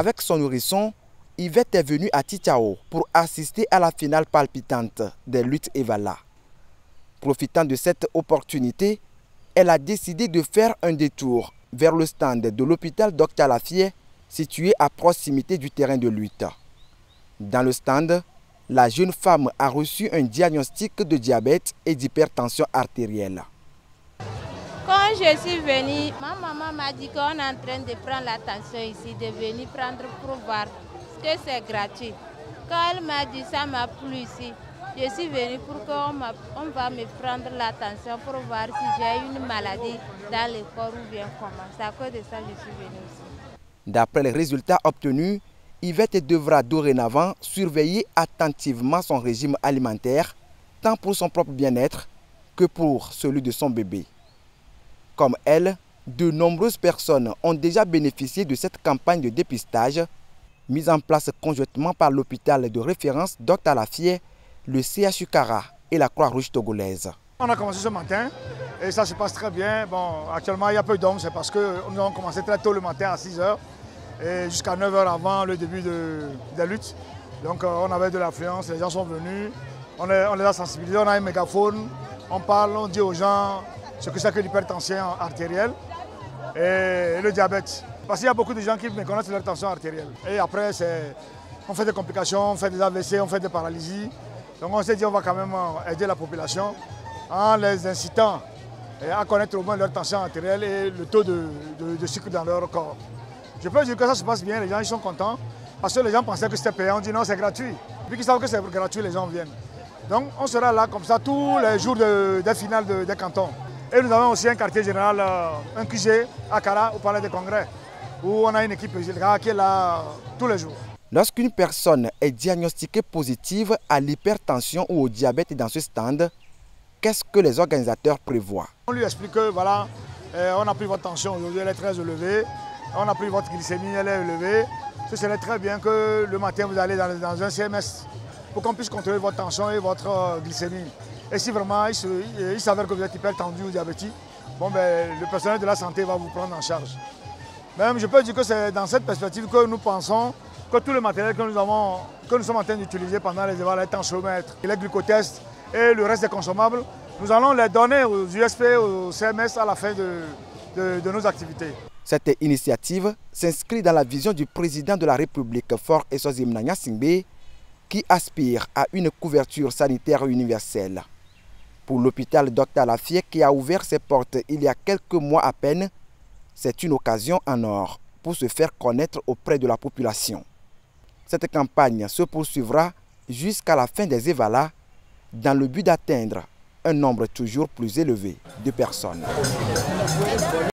Avec son nourrisson, Yvette est venue à Titiao pour assister à la finale palpitante des luttes Evala. Profitant de cette opportunité, elle a décidé de faire un détour vers le stand de l'hôpital Dr Alafié, situé à proximité du terrain de lutte. Dans le stand, la jeune femme a reçu un diagnostic de diabète et d'hypertension artérielle. Quand je suis venue, ma maman m'a dit qu'on est en train de prendre la tension ici, de venir prendre pour voir que c'est gratuit. Quand elle m'a dit ça m'a plu ici, je suis venue pour qu'on va me prendre la tension pour voir si j'ai une maladie dans le corps ou bien comment. C'est à cause de ça que je suis venue ici. D'après les résultats obtenus, Yvette devra dorénavant surveiller attentivement son régime alimentaire, tant pour son propre bien-être que pour celui de son bébé. Comme elle, de nombreuses personnes ont déjà bénéficié de cette campagne de dépistage mise en place conjointement par l'hôpital de référence Dr Alafié, le CHU Kara et la Croix-Rouge togolaise. On a commencé ce matin et ça se passe très bien. Bon, actuellement, il y a peu d'hommes, c'est parce que nous avons commencé très tôt le matin à 6 h et jusqu'à 9 h avant le début des luttes. Donc on avait de l'affluence, les gens sont venus, on les a sensibilisés, on a un mégaphone, on parle, on dit aux gens ce que c'est que l'hypertension artérielle et le diabète. Parce qu'il y a beaucoup de gens qui méconnaissent leur tension artérielle. Et après, on fait des complications, on fait des AVC, on fait des paralysies. Donc on s'est dit on va quand même aider la population en les incitant à connaître au moins leur tension artérielle et le taux de sucre dans leur corps. Je peux dire que ça se passe bien, les gens ils sont contents. Parce que les gens pensaient que c'était payant, on dit non c'est gratuit. Puis qu'ils savent que c'est gratuit, les gens viennent. Donc on sera là comme ça tous les jours des finales des cantons. Et nous avons aussi un quartier général, un QG à Kara, au Palais des Congrès, où on a une équipe qui est là tous les jours. Lorsqu'une personne est diagnostiquée positive à l'hypertension ou au diabète dans ce stand, qu'est-ce que les organisateurs prévoient? On lui explique que voilà, on a pris votre tension aujourd'hui, elle est très élevée, on a pris votre glycémie, elle est élevée. Ce serait très bien que le matin vous allez dans un CMS pour qu'on puisse contrôler votre tension et votre glycémie. Et si vraiment il s'avère que vous êtes hypertendu ou diabétique, bon, le personnel de la santé va vous prendre en charge. Même je peux dire que c'est dans cette perspective que nous pensons que tout le matériel que nous sommes en train d'utiliser pendant les évaluations, les tensiomètres, les glucotests et le reste des consommables, nous allons les donner aux USP, aux CMS à la fin de nos activités. Cette initiative s'inscrit dans la vision du président de la République, Faure Eswazimna Gnassingbé, qui aspire à une couverture sanitaire universelle. Pour l'hôpital Dr Alafié, qui a ouvert ses portes il y a quelques mois à peine, c'est une occasion en or pour se faire connaître auprès de la population. Cette campagne se poursuivra jusqu'à la fin des Evala dans le but d'atteindre un nombre toujours plus élevé de personnes.